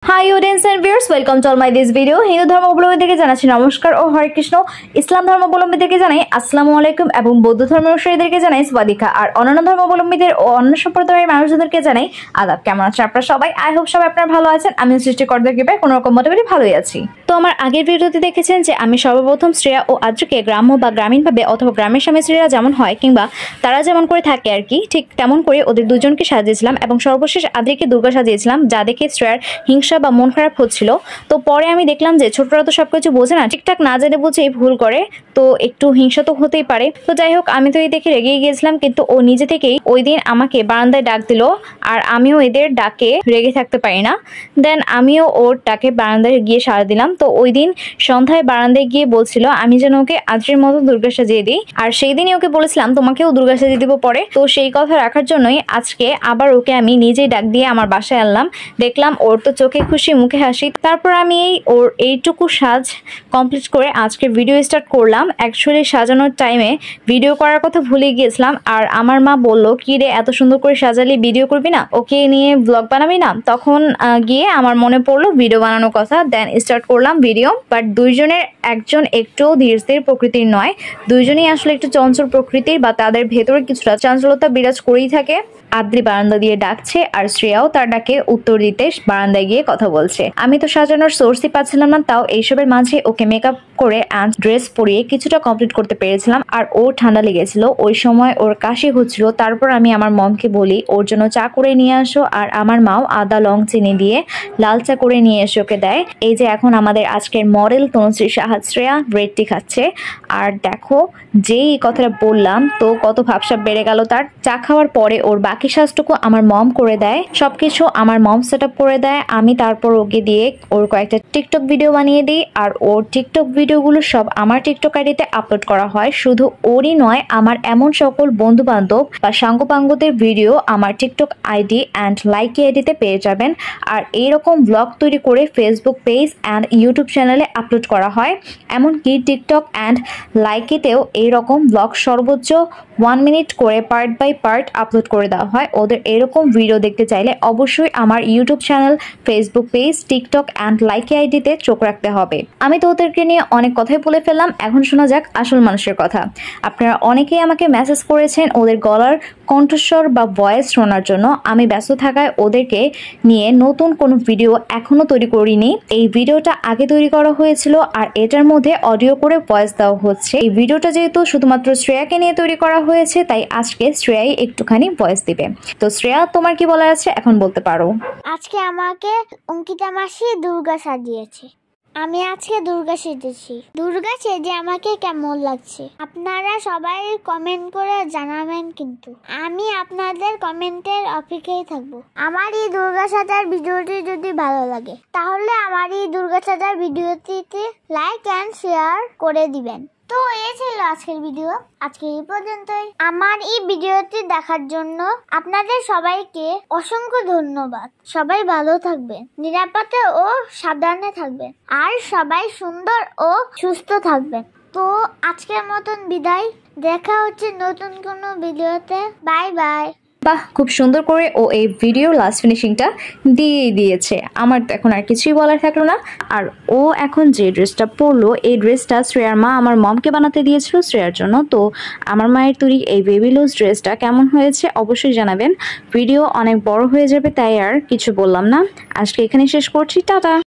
Hi audience and viewers, welcome to all my this video. Hindu ধর্মাবলম্বীদেরকে জানাচ্ছি নমস্কার ও হরে কৃষ্ণ। ইসলাম ধর্মাবলম্বীদেরকে জানাই আসসালামু আলাইকুম এবং বৌদ্ধ ধর্মানুসারীদেরকে জানাই স্বাদিকা। আর অন্যান্য ধর্মাবলম্বীদের ও অন্য সম্প্রদায়ের মানুষদেরকে জানাই আদাব। কেমন আছেন আপনারা সবাই? আই হোপ সবাই আপনারা ভালো আছেন। আমি সৃষ্টিকর্তার কৃপায় কোনো রকম মোটামুটি ভালোই আছি। তো আমার আগের ভিডিওতে দেখেছেন যে আমি সর্বপ্রথম শ্রেয়া ও আদ্রকে গ্রাম্য বা গ্রামীণভাবে অথবা গ্রামের স্বামী স্ত্রীরা যেমন হয় কিংবা তারা যেমন করে থাকে আর কি, ঠিক তেমন করে ওদের দুজনকে সাজিয়েছিলাম এবং সর্বশেষ আদ্রিকে দুর্গা সাজিয়েছিলাম, যা দেখে শ্রেয়ার হিংসা বা মন খারাপ হচ্ছিল। তো পরে আমি দেখলাম যে ছোটরা তো সবকিছু বোঝে না, ঠিকঠাক না জেনে বুঝে ভুল করে, তো একটু হিংসা তো হতেই পারে। তো যাই হোক, আমি তো এই দেখে রেগে গিয়েছিলাম, কিন্তু ও নিজে থেকেই ওই দিন আমাকে বারান্দায় ডাক দিল আর আমিও এদের ডাকে রেগে থাকতে পারি না। দেন আমিও ওর ডাকে বারান্দায় গিয়ে সাড়া দিলাম। তো ওই দিন সন্ধ্যায় বারান্দায় গিয়ে বলছিল আমি যেন ওকে আদ্রির মতো দুর্গা সাজিয়ে দিই, আর সেই দিনই ওকে বলেছিলাম তোমাকেও দুর্গা সাজিয়ে দিব পরে। তো সেই কথা রাখার জন্যই আজকে আবার ওকে আমি নিজেই ডাক দিয়ে আমার বাসায় আনলাম। দেখলাম ওর তো চোখে খুশি মুখে হাসি। তারপর আমি ওর এইটুকু সাজ কমপ্লিট করে আজকে ভিডিও স্টার্ট করলাম। অ্যাকচুয়ালি সাজানোর টাইমে ভিডিও করার কথা ভুলে গিয়েছিলাম, আর আমার মা বলল কি রে এত সুন্দর করে সাজালি ভিডিও করবি না, ওকে নিয়ে ব্লগ বানাবি না? তখন গিয়ে আমার মনে পড়লো ভিডিও বানানোর কথা। দেন স্টার্ট করলাম ভিডিও। বাট দুইজনের একজন একটু ধীর স্থির প্রকৃতির নয়, দুইজনেই আসলে একটু চঞ্চল প্রকৃতির, বা তাদের ভেতরে কিছুটা চঞ্চলতা বিরাজ করেই থাকে। আদ্রি বারান্দা দিয়ে ডাকছে আর শ্রেয়াও তার ডাকে উত্তর দিতে বারান্দায় গিয়ে কথা বলছে। আমি তো সাজানোর সোর্সই পাচ্ছিলাম না, তাও এইসবের মাঝে ওকে মেকআপ করে অ্যান্ড ড্রেস পরিয়ে কিছুটা কমপ্লিট করতে পেরেছিলাম। আর ও ঠান্ডা লেগেছিল, ওই সময় ওর কাশি হচ্ছিল। তারপর আমি আমার মমকে বলি ওর জন্য চা করে নিয়ে আসো, আর আমার মাও আদা লং চিনি দিয়ে লাল চা করে নিয়ে এসে ওকে দেয়। এই যে এখন আমাদের আজকের মডেল তনুশ্রী সাহাদ শ্রেয়া রেড টি খাচ্ছে। আর দেখো, যেই এই কথাটা বললাম তো কত ভাবসাব বেড়ে গেল তার। চা খাওয়ার পরে ওর বাকি সাজটুকু আমার মম করে দেয়, সবকিছু আমার মম সেট আপ করে দেয়। আমি তারপর ওকে দিয়ে ওর কয়েকটা টিকটক ভিডিও বানিয়ে দিই, আর ওর টিকটক ভিডিওগুলো সব আমার টিকটক আইডিতে আপলোড করা হয়। শুধু ওরই নয়, আমার এমন সকল বন্ধু বান্ধব বা সাঙ্গপাঙ্গদের ভিডিও আমার টিকটক আইডি অ্যান্ড লাইকি আইডিতে পেয়ে যাবেন। আর এইরকম ব্লগ তৈরি করে ফেসবুক পেজ অ্যান্ড ইউটিউব চ্যানেলে আপলোড করা হয়। এমনকি টিকটক অ্যান্ড লাইকিতেও এইরকম ব্লগ সর্বোচ্চ 1 মিনিট করে পার্ট বাই পার্ট আপলোড করে দেওয়া হয়। ওদের এরকম ভিডিও দেখতে চাইলে অবশ্যই আমার YouTube channel, Facebook page, TikTok and Likee আইডিতে চোখ রাখতে হবে। আমি তো ওদেরকে নিয়ে অনেক কথাই বলে ফেললাম, এখন শোনা যাক আসল মানুষের কথা। আপনারা অনেকেই আমাকে মেসেজ করেছেন ওদের গলার কণ্ঠস্বর বা ভয়েস শোনার জন্য। আমি ব্যস্ত থাকায় ওদেরকে নিয়ে নতুন কোনো ভিডিও এখনো তৈরি করিনি। এই ভিডিওটা আগে তৈরি করা হয়েছিল আর এটার মধ্যে অডিও করে ভয়েস দেওয়া হচ্ছে। এই ভিডিওটা যেহেতু শুধুমাত্র শ্রেয়াকে নিয়ে তৈরি করা হয়েছে, তাই আজকে শ্রেয়াই একটুখানি ভয়েস দিবে। তো শ্রেয়া, তোমার কি বলার আছে এখন বলতে পারো। আজকে আমাকে অঙ্কিতা মাসি দুর্গা সাজিয়েছে। আমি আজকে দুর্গা সেজেছি। দুর্গা সেজে আমাকে কেমন লাগছে আপনারা সবাই কমেন্ট করে জানাবেন, কিন্তু আমি আপনাদের কমেন্টের অপেক্ষায় থাকবো। আমার এই দুর্গা সাজার ভিডিওটি যদি ভালো লাগে তাহলে আমার এই দুর্গা সাজার ভিডিওটিতে লাইক এন্ড শেয়ার করে দিবেন। তো এই ছিল আজকের ভিডিও, আজকে এই পর্যন্তই। আমার এই ভিডিওটি দেখার জন্য আপনাদের সবাইকে অসংখ্য ধন্যবাদ। সবাই ভালো থাকবেন, নিরাপদে ও সাবধানে থাকবেন, আর সবাই সুন্দর ও সুস্থ থাকবেন। তো আজকের মতন বিদায়, দেখা হচ্ছে নতুন কোনো ভিডিওতে। Bye bye. বাহ, খুব সুন্দর করে ও এই ভিডিও লাস্ট ফিনিশিংটা দিয়ে দিয়েছে। আমার তো এখন আর কিছুই বলার থাকলো না। আর ও এখন যে ড্রেসটা পরলো, এই ড্রেসটা শ্রেয়ার মা আমার মমকে বানাতে দিয়েছিল শ্রেয়ার জন্য। তো আমার মায়ের তৈরি এই বেবি লুজ ড্রেসটা কেমন হয়েছে অবশ্যই জানাবেন। ভিডিও অনেক বড় হয়ে যাবে, তাই আর কিছু বললাম না। আজকে এখানে শেষ করছি, টাটা।